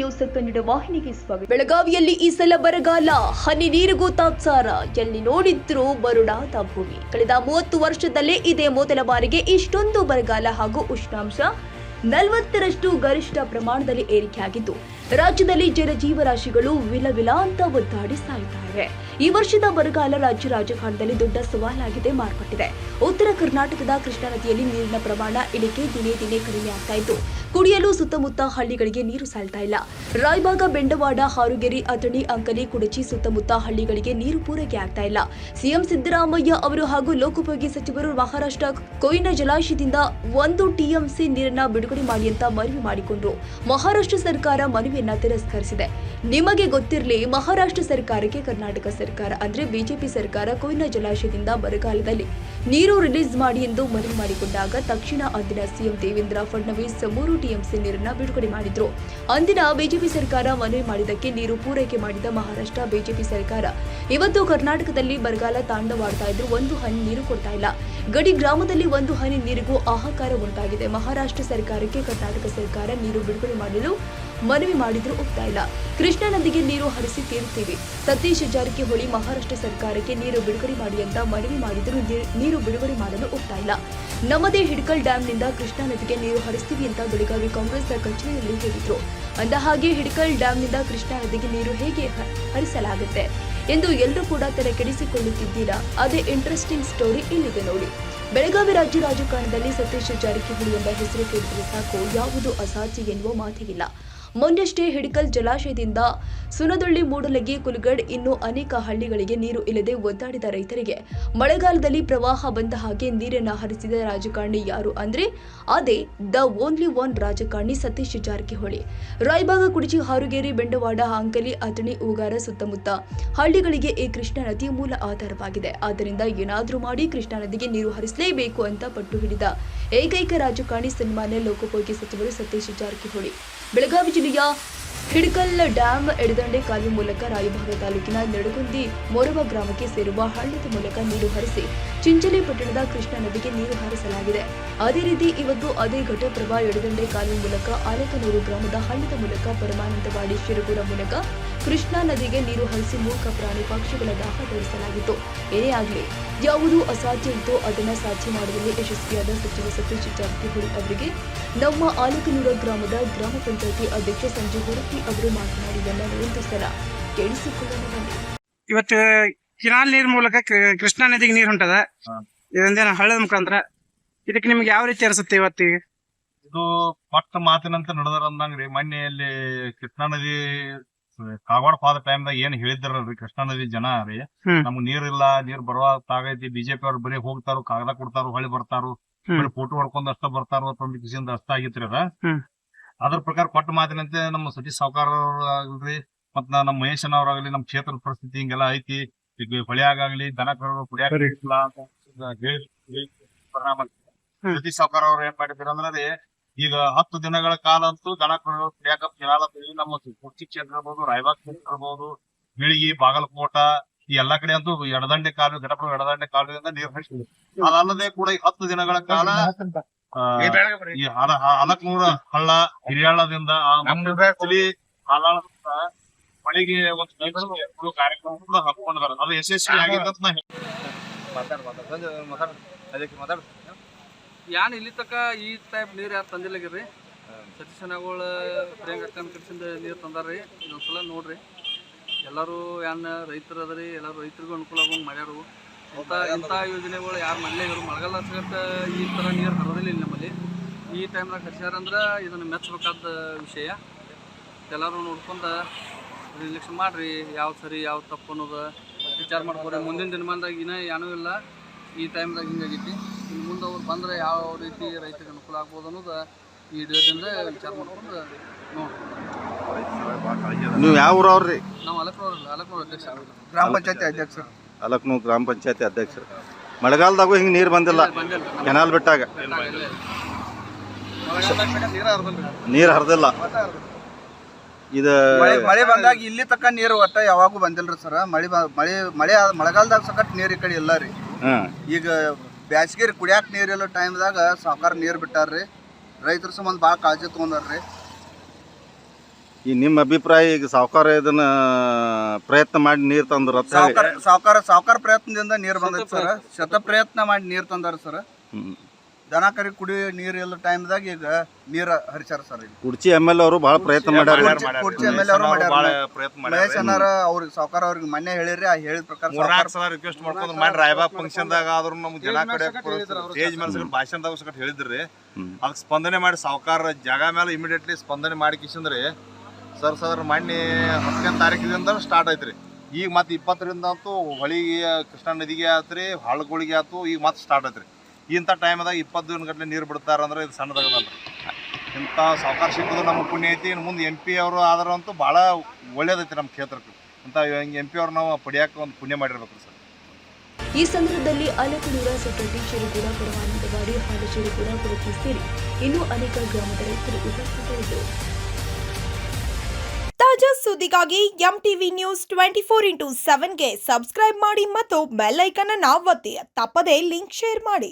News Kannada ವಾಹಿನಿಗೆ ಸ್ವಾಗತ. ಬೆಳಗಾವಿಯಲ್ಲಿ ಈ ಸಲ ಬರಗಾಲ, ಹನಿ ನೀರಿಗೂ ತಾತ್ಸಾರ, ಎಲ್ಲಿ ನೋಡಿದ್ರೂ ಬರುಡಾದ ಭೂಮಿ. ಕಳೆದ 30 ವರ್ಷದಲ್ಲೇ ಇದೇ ಮೊದಲ ಬಾರಿಗೆ ಇಷ್ಟೊಂದು ಬರಗಾಲ ಹಾಗೂ ಉಷ್ಣಾಂಶ 40ರಷ್ಟು ಗರಿಷ್ಠ ಪ್ರಮಾಣದಲ್ಲಿ ಏರಿಕೆಯಾಗಿದ್ದು ರಾಜ್ಯದಲ್ಲಿ ಜನಜೀವರಾಶಿಗಳು ವಿಲವಿಲ ಅಂತ ಒದ್ದಾಡಿ ಸಾಯ್ತಾ ಇವೆ. ಈ ವರ್ಷದ ಬರಗಾಲ ರಾಜ್ಯ ರಾಜಕಾರಣದಲ್ಲಿ ದೊಡ್ಡ ಸವಾಲಾಗಿದೆ ಮಾರ್ಪಟ್ಟಿದೆ. ಉತ್ತರ ಕರ್ನಾಟಕದ ಕೃಷ್ಣಾ ನದಿಯಲ್ಲಿ ನೀರಿನ ಪ್ರಮಾಣ ಇಳಿಕೆ ದಿನೇ ದಿನೇ ಕಡಿಮೆ ಆಗ್ತಾ ಇದ್ದು ಕುಡಿಯಲು ಸುತ್ತಮುತ್ತ ಹಳ್ಳಿಗಳಿಗೆ ನೀರು ಸಾಲ್ತಾ ಇಲ್ಲ. ರಾಯಬಾಗ, ಬೆಂಡವಾಡ, ಹಾರುಗೆರೆ, ಅಥಣಿ, ಅಂಕಲಿ, ಕುಡಚಿ ಸುತ್ತಮುತ್ತ ಹಳ್ಳಿಗಳಿಗೆ ನೀರು ಪೂರೈಕೆ ಆಗ್ತಾ ಇಲ್ಲ. ಸಿಎಂ ಸಿದ್ದರಾಮಯ್ಯ ಅವರು ಹಾಗೂ ಲೋಕೋಪಯೋಗಿ ಸಚಿವರು ಮಹಾರಾಷ್ಟ್ರ ಕೊಯ್ನಾ ಜಲಾಶಯದಿಂದ 1 ಟಿಎಂಸಿ ನೀರನ್ನ ಬಿಡುಗಡೆ ಮಾಡಿ ಅಂತ ಮನವಿ ಮಾಡಿಕೊಂಡ್ರು. ಮಹಾರಾಷ್ಟ್ರ ಸರ್ಕಾರ ಮನವಿಯನ್ನ ತಿರಸ್ಕರಿಸಿದೆ. ನಿಮಗೆ ಗೊತ್ತಿರಲಿ, ಮಹಾರಾಷ್ಟ್ರ ಸರ್ಕಾರಕ್ಕೆ ಕರ್ನಾಟಕ ಸರ್ಕಾರ ಅಂದ್ರೆ ಬಿಜೆಪಿ ಸರ್ಕಾರ ಕೊಯ್ನಾ ಜಲಾಶಯದಿಂದ ಬರಗಾಲದಲ್ಲಿ ನೀರು ರಿಲೀಸ್ ಮಾಡಿ ಎಂದು ಮನವಿ ಮಾಡಿಕೊಂಡಾಗ ತಕ್ಷಣ ಅಂದಿನ ಸಿಎಂ ದೇವೇಂದ್ರ ಫಡ್ನವೀಸ್ 3 ಟಿಎಂಸಿ ನೀರನ್ನ ಬಿಡುಗಡೆ ಮಾಡಿದ್ರು. ಅಂದಿನ ಬಿಜೆಪಿ ಸರ್ಕಾರ ಮನವಿ ಮಾಡಿದ್ದಕ್ಕೆ ನೀರು ಪೂರೈಕೆ ಮಾಡಿದ ಮಹಾರಾಷ್ಟ್ರ ಬಿಜೆಪಿ ಸರ್ಕಾರ ಇವತ್ತು ಕರ್ನಾಟಕದಲ್ಲಿ ಬರಗಾಲ ತಾಂಡವಾಡ್ತಾ ಇದ್ರು, 1 ಹನಿ ನೀರು ಕೊಡ್ತಾ ಇಲ್ಲ. ಗಡಿ ಗ್ರಾಮದಲ್ಲಿ 1 ಹನಿ ನೀರಿಗೂ ಹಾಹಾಕಾರ ಉಂಟಾಗಿದೆ. ಮಹಾರಾಷ್ಟ್ರ ಸರ್ಕಾರಕ್ಕೆ ಕರ್ನಾಟಕ ಸರ್ಕಾರ ನೀರು ಬಿಡುಗಡೆ ಮಾಡಲು ಮನವಿ ಮಾಡಿದ್ರು ಒಪ್ತಾ ಇಲ್ಲ. ಕೃಷ್ಣಾ ನದಿಗೆ ನೀರು ಹರಿಸಿ ತೀರುತ್ತೀವಿ. ಸತೀಶ್ ಜಾರಕಿಹೊಳಿ ಮಹಾರಾಷ್ಟ್ರ ಸರ್ಕಾರಕ್ಕೆ ನೀರು ಬಿಡುಗಡೆ ಮಾಡಿ ಅಂತ ಮನವಿ ಮಾಡಿದ್ರು, ನೀರು ಬಿಡುಗಡೆ ಮಾಡಲು ಒಪ್ತಾ ಇಲ್ಲ. ನಮ್ಮದೇ ಹಿಡ್ಕಲ್ ಡ್ಯಾಂನಿಂದ ಕೃಷ್ಣಾ ನದಿಗೆ ನೀರು ಹರಿಸ್ತೀವಿ ಅಂತ ಬೆಳಗಾವಿ ಕಾಂಗ್ರೆಸ್ ಕಚೇರಿಯಲ್ಲಿ ಹೇಳಿದ್ರು. ಅಂದ ಹಾಗೆ ಹಿಡ್ಕಲ್ ಡ್ಯಾಂನಿಂದ ಕೃಷ್ಣಾ ನದಿಗೆ ನೀರು ಹೇಗೆ ಹರಿಸಲಾಗುತ್ತೆ ಎಂದು ಎಲ್ಲರೂ ಕೂಡ ತಲೆ ಕೆಡಿಸಿಕೊಳ್ಳುತ್ತಿದ್ದೀರಾ? ಅದೇ ಇಂಟ್ರೆಸ್ಟಿಂಗ್ ಸ್ಟೋರಿ ಇಲ್ಲಿದೆ ನೋಡಿ. ಬೆಳಗಾವಿ ರಾಜ್ಯ ರಾಜಕಾರಣದಲ್ಲಿ ಸತೀಶ್ ಜಾರಕಿಹೊಳಿ ಎಂಬ ಹೆಸರು ಕೇಳಿದರೆ ಸಾಕು, ಯಾವುದು ಅಸಾಧ್ಯ ಎನ್ನುವ ಮಾತಿಗಿಲ್ಲ. ಮೊನ್ನೆಯಷ್ಟೇ ಹಿಡಕಲ್ ಜಲಾಶಯದಿಂದ ಸುನದೊಳ್ಳಿ, ಮೂಡಲಗಿ, ಕುಲಗಡ್ ಇನ್ನೂ ಅನೇಕ ಹಳ್ಳಿಗಳಿಗೆ ನೀರು ಇಲ್ಲದೆ ಒದ್ದಾಡಿದ ರೈತರಿಗೆ ಮಳೆಗಾಲದಲ್ಲಿ ಪ್ರವಾಹ ಬಂದ ಹಾಗೆ ನೀರನ್ನ ಹರಿಸಿದ ರಾಜಕಾರಣಿ ಯಾರು ಅಂದ್ರೆ ಅದೇ ದ ಓನ್ಲಿ ಒನ್ ರಾಜಕಾರಣಿ ಸತೀಶ್ ಜಾರಕಿಹೊಳಿ. ರಾಯಬಾಗ, ಕುಡಚಿ, ಹಾರುಗೇರಿ, ಬೆಂಡವಾಡ, ಅಂಕಲಿ, ಅಥಣಿ, ಊಗಾರ ಸುತ್ತಮುತ್ತ ಹಳ್ಳಿಗಳಿಗೆ ಈ ಕೃಷ್ಣಾ ನದಿ ಮೂಲ ಆಧಾರವಾಗಿದೆ. ಆದ್ದರಿಂದ ಏನಾದ್ರೂ ಮಾಡಿ ಕೃಷ್ಣಾ ನದಿಗೆ ನೀರು ಹರಿಸಲೇಬೇಕು ಅಂತ ಪಟ್ಟು ಹಿಡಿದ ಏಕೈಕ ರಾಜಕಾರಣಿ ಸನ್ಮಾನ್ಯ ಲೋಕೋಪಯೋಗಿ ಸಚಿವರು ಸತೀಶ್ ಜಾರಕಿಹೊಳಿ. ಬೆಳಗಾವಿ ಜಿಲ್ಲೆಯ ಹಿಡಕಲ್ ಡ್ಯಾಂ ಎಡದಂಡೆ ಕಾಲುವೆ ಮೂಲಕ ರಾಯಭಾಗ ತಾಲೂಕಿನ ನಡಗುಂದಿ ಮೊರವ ಗ್ರಾಮಕ್ಕೆ ಸೇರುವ ಹಳ್ಳದ ಮೂಲಕ ನೀರು ಹರಿಸಿ ಚಿಂಚಲಿ ಪಟ್ಟಣದ ಕೃಷ್ಣಾ ನದಿಗೆ ನೀರು ಹರಿಸಲಾಗಿದೆ. ಅದೇ ರೀತಿ ಇವತ್ತು ಅದೇ ಘಟಪ್ರಭಾ ಎಡದಂಡೆ ಕಾಲುವೆ ಮೂಲಕ ಆಲಕನೂರು ಗ್ರಾಮದ ಹಳ್ಳದ ಮೂಲಕ ಪರಮಾನಂದವಾಡಿ ಶಿರಗೂರ ಮೂಲಕ ಕೃಷ್ಣಾ ನದಿಗೆ ನೀರು ಹರಿಸಿ ಮೂಕ ಪ್ರಾಣಿ ಪಕ್ಷಿಗಳ ದಾಹ ತೋರಿಸಲಾಗಿತ್ತು. ಏನೇ ಆಗಲಿ, ಯಾವುದು ಅಸಾಧ್ಯ ಇತ್ತೋ ಅದನ್ನು ಸಾಧ್ಯ ಮಾಡುವಲ್ಲಿ ಯಶಸ್ವಿಯಾದ ಸಚಿವ ಸತೀಶ್ ಜಾರಕಿಹೊಳಿ ಅವರಿಗೆ ನಮ್ಮ ಆಲಕನೂರ ಗ್ರಾಮದ ಗ್ರಾಮ ಪಂಚಾಯಿತಿ ಅಧ್ಯಕ್ಷ ಸಂಜಯ್ ಹೊರಟ್ಟಿ ಅವರು ಮಾತನಾಡಿದನ್ನ ಒಂದು ಸಲ ಕೇಳಿಸಿಕೊಳ್ಳೋಣ. ಇವತ್ತು ಕಿನಾಲ್ ನೀರ್ ಮೂಲಕ ಕೃಷ್ಣಾ ನದಿಗೆ ನೀರು ಹೊಂಟದ, ಇದೊಂದೇನ ಹಳ್ಳದ ಮುಖಾಂತರ. ಇದಕ್ಕೆ ನಿಮ್ಗೆ ಯಾವ ರೀತಿ ಅನಿಸುತ್ತೆ ಇವತ್ತಿಗೆ? ಇದು ಪಟ್ಟ ಮಾತಿನಂತ ನಡೆದರಂದಂಗ್ರಿ. ಮೊನ್ನೆಯಲ್ಲಿ ಕೃಷ್ಣಾ ನದಿ ಕಾಗವಾಡ ಪಾದ ಟೈಮ್ದಾಗ ಏನ್ ಹೇಳಿದ್ರಲ್ರಿ, ಕೃಷ್ಣಾ ನದಿ ಜನ ರೀ ನಮ್ಗ್ ನೀರಿಲ್ಲ, ನೀರ್ ಬರುವಾಗೈತಿ, ಬಿಜೆಪಿ ಅವ್ರು ಬರೀ ಹೋಗ್ತಾರು, ಕಾಗದ ಕೊಡ್ತಾರು, ಹೊಳಿ ಬರ್ತಾರು, ಬರೀ ಫೋಟೋ ಹೊಡ್ಕೊಂಡ್ ಅಷ್ಟ ಬರ್ತಾರು ಅಂತ ಕಿಸಿಯಿಂದ ಅಷ್ಟ ಆಗಿತ್ರಿ ಅದ. ಅದ್ರ ಪ್ರಕಾರ ಕೊಟ್ಟ ಮಾತಿನಂತೆ ನಮ್ಮ ಸತೀಶ್ ಸಾವ್ಕಾರ ಆಗ್ಲಿ, ಮತ್ ನಮ್ಮ ಮಹೇಶನವ್ರಾಗ್ಲಿ, ನಮ್ ಕ್ಷೇತ್ರದ ಪರಿಸ್ಥಿತಿ ಹಿಂಗೆಲ್ಲಾ ಐತಿ, ಈಗ ಹೊಳಿಯಾಗ್ಲಿ ದನ ಕರು ಕುಡಿಯಾಕ ಪರಿಣಾಮ. ಸತೀಶ್ ಸಾವ್ಕಾರ ಅವ್ರು ಏನ್ ಮಾಡಿದ್ರು ಅಂದ್ರೆ ಈಗ 10 ದಿನಗಳ ಕಾಲ ಅಂತೂ ದನ ಕರು ಕುಡಿಯಾಕ ನಮ್ಮ ಕುರ್ಚಿ ಕ್ಷೇತ್ರ ಇರ್ಬೋದು, ರಾಯಬಾಗ್ ಕ್ಷೇತ್ರ ಇರ್ಬೋದು, ಬಿಳಿಗಿ, ಬಾಗಲಕೋಟ ಈ ಎಲ್ಲಾ ಕಡೆ ಅಂತೂ ಎಡದಂಡೆ ಕಾಲುವೆ, ಘಟಪ್ರಭಾ ಎಡದಂಡೆ ಕಾಲುವೆಯಿಂದ ನೀರು ಹರಿಸಿದ್ರು. ಅದಲ್ಲದೆ ಕೂಡ ಈ 10 ದಿನಗಳ ಕಾಲ ಈ ಅಲಕ್ನೂರ ಹಳ್ಳ, ಹಿರಿಯಳ್ಳದಿಂದ ಮಳೆಗೆ ಒಂದು ಕಾರ್ಯಕ್ರಮ ಕೂಡ ಹಾಕೊಂಡಿದ್ದಾರೆ. ಅದು ಯಶಸ್ವಿ ಆಗಿದೆ ಅಂತ ನಾ ಯಾನ್ ಇಲ್ಲಿ ತಕ ಈ ಟೈಪ್ ನೀರ್ ಯಾರು ತಂದಿಲ್ಲಗಿರ್ರಿ. ಸತೀಶ್ ಅಣ್ಣಗಳ ಪ್ರಿಯಾಂಕ ಅಕ್ಕನ ಕಡೆಯಿಂದ ನೀರು ತಂದಾರ್ರಿ. ಇದೊಂದ್ಸಲ ನೋಡ್ರಿ, ಎಲ್ಲರೂ ಯಾನ್ ರೈತರು ಅದರಿ, ಎಲ್ಲರೂ ರೈತರಿಗೂ ಅನುಕೂಲ ಆಗೋಂಗ್ ಮಾಡ್ಯಾರು. ಇಂಥ ಯೋಜನೆಗಳು ಯಾರು ಮಾಡಲೇ ಇವರು. ಮಳೆಗಾಲ ಸಿಗತ್ತ ಈ ಥರ ನೀರು ಹರಿದಿಲ್ಲ ಇಲ್ಲಿ ನಮ್ಮಲ್ಲಿ. ಈ ಟೈಮ್ನಾಗ ಹರಿಸ್ಯಾರಂದ್ರೆ ಇದನ್ನು ಮೆಚ್ಚಬೇಕಾದ ವಿಷಯ. ಎಲ್ಲರೂ ನೋಡ್ಕೊಂಡು ನಿರ್ಲಕ್ಷ್ಯ ಮಾಡ್ರಿ, ಯಾವ್ದು ಸರಿ ಯಾವ್ದು ತಪ್ಪು ಅನ್ನೋದು ವಿಚಾರ ಮಾಡ್ಕೊರಿ. ಮುಂದಿನ ದಿನಮಾನದಾಗ ಏನೂ ಇಲ್ಲ, ಈ ಟೈಮ್ದಾಗ ಹಿಂಗಾಗೈತಿ. ಇನ್ನು ಮುಂದೆ ಅವ್ರು ಬಂದರೆ ಯಾವ ರೀತಿ ರೈತರಿಗೆ ಅನುಕೂಲ ಆಗ್ಬೋದು ಅನ್ನೋದು ಈ ವಿಡಿಯೋದಿಂದ ವಿಚಾರ ಮಾಡ್ಕೊಂಡು ನೋಡ್ರಿ. ನೀವು ಯಾವ ಊರವ್ರಿ? ನಾವು ಅಲಕ್ನೂರು ಅಧ್ಯಕ್ಷ, ಗ್ರಾಮ ಪಂಚಾಯತಿ ಅಧ್ಯಕ್ಷ, ಅಲಕ್ನೂರು ಗ್ರಾಮ ಪಂಚಾಯತಿ ಅಧ್ಯಕ್ಷರು. ಮಳೆಗಾಲದಾಗೂ ಹಿಂಗೆ ನೀರು ಬಂದಿಲ್ಲ, ಕೆನಾಲ್ ಬಿಟ್ಟಾಗ ನೀರು ಹರಿದಿಲ್ಲ. ಇದು ಮಳೆ ಬಂದಾಗ ಇಲ್ಲಿ ತಕ್ಕ ನೀರು ಒಟ್ಟ ಯಾವಾಗೂ ಬಂದಿಲ್ರಿ ಸರ್. ಮಳೆಗಾಲದಾಗ ಸಕಟ್ ನೀರ್ ಈ ಕಡೆ ಇಲ್ಲ ರೀ. ಈಗ ಬ್ಯಾಸಿಗೆ ಕುಡಿಯಾಕ ನೀರಿಲ್ಲ ಟೈಮ್ದಾಗ ಸಾವ್ಕಾರ ನೀರ್ ಬಿಟ್ಟಾರ್ರಿ. ರೈತರ ಸಂಬಂಧ ಭಾಳ ಕಾಳಜಿ ತಗೊಂಡಾರ್ರಿ. ಈ ನಿಮ್ಮ ಅಭಿಪ್ರಾಯ ಈಗ ಸಾವುಕಾರ ಇದನ್ನ ಪ್ರಯತ್ನ ಮಾಡಿ ನೀರು ತಂದ್ರ ಸಾವುಕಾರ ಪ್ರಯತ್ನದಿಂದ ನೀರ್ ಬಂದೈತಿ ಸರ್. ಶತ ಪ್ರಯತ್ನ ಮಾಡಿ ನೀರ್ ತಂದಾರ ಸರ್. ದನ ಕರಿ ಕುಡಿಯೋ ನೀರ್ ಎಲ್ಲ ಟೈಮ್ದಾಗ ಈಗ ನೀರ್ ಹರಿಸಾರ ಸರ್. ಕುಡ್ಚಿ MLA ಅವರು ಬಹಳ ಪ್ರಯತ್ನ ಮಾಡ್ಯಾರ. ಕುಡ್ಚಿ MLA ಅವರು ಮಾಡ್ಯಾರ. ಪ್ರಯತ್ನ ಮಹೇಶ್ ಅನ್ನಾರ ಅವ್ರಿಗೆ ಸಾವುಕಾರ ಅವ್ರಿಗೆ ಮೊನ್ನೆ ಹೇಳಿರಿ, ಆ ಹೇಳಿದ ಪ್ರಕಾರ 3-4 ಸಲ ರಿಕ್ವೆಸ್ಟ್ ಮಾಡ್ಕೊಂಡು ಮಾಡಿ ರಾಯಬಾಗ್ ಫಂಕ್ಷನ್ ದಾಗ ಆದ್ರೂ ನಮ್ಗೆ ಜನ ಕಡೆ ಸ್ಟೇಜ್ ಮೇಲೆ ಸಕಟ್ ಭಾಷಣದಾಗ ಸಕಟ್ ಹೇಳಿದ್ರಿ. ಅದಕ್ಕೆ ಸ್ಪಂದನೆ ಮಾಡಿ ಸಾವುಕಾರ ಜಾಗ ಮೇಲೆ ಇಮಿಡಿಯೇಟ್ಲಿ ಸ್ಪಂದನೆ ಮಾಡಿ ಕಿಶಂದ್ರಿ ಸರ್ ಮೊನ್ನೆ 10ನೇ ತಾರೀಕಿನಿಂದ ಸ್ಟಾರ್ಟ್ ಐತ್ರಿ. ಈಗ ಮತ್ತೆ 20ರಿಂದ ಅಂತೂ ಹೊಳಿಗೆ ಕೃಷ್ಣಾ ನದಿಗೆ ಆತ್ರಿ, ಹಳ್ಳಗಳಿಗೆ ಆಯ್ತು, ಈಗ ಮತ್ತೆ ಸ್ಟಾರ್ಟ್ ಐತ್ರಿ. ಇಂಥ ಟೈಮ್ದಾಗ 20 ದಿನ ಗಟ್ಟಲೆ ನೀರು ಬಿಡ್ತಾರಂದ್ರೆ ಇದು ಸಣ್ಣದಾಗದಲ್ರಿ. ಇಂಥ ಸಾವುಕಾರ ಸಿಕ್ಕಿದ್ರು ನಮ್ಗೆ ಪುಣ್ಯ ಐತಿ. ಇನ್ನು ಮುಂದೆ MP ಅವರು ಆದ್ರಂತೂ ಭಾಳ ಒಳ್ಳೇದೈತಿ ನಮ್ಮ ಕ್ಷೇತ್ರಕ್ಕೆ. ಇಂಥ MP ಅವ್ರು ನಾವು ಪಡಿಯಾಕ ಒಂದು ಪುಣ್ಯ ಮಾಡಿರ್ಬೇಕು ಸರ್. ಈ ಸಂದರ್ಭದಲ್ಲಿ ಅಲಕನೂರ ಸೊಸೈಟಿ ಚಿರುಗುಡ ಪರಮಾನಂದವಾಡಿ ಹಾಗೂ ಚಿರುಗುಡ ಪುರಕ್ಕೆ ಸೇರಿ ಇನ್ನೂ ಅನೇಕ ಗ್ರಾಮದ ರೈತರು ಉಪಸ್ಥಿತರಿದ್ದರು. ತಾಜಾ ಸುದ್ದಿಗಾಗಿ MTV ನ್ಯೂಸ್ 24/7ಗೆ ಸಬ್ಸ್ಕ್ರೈಬ್ ಮಾಡಿ ಮತ್ತು ಬೆಲ್ ಐಕಾನ್ ಅನ್ನು ಒತ್ತಿ. ತಪ್ಪದೇ ಲಿಂಕ್ ಶೇರ್ ಮಾಡಿ.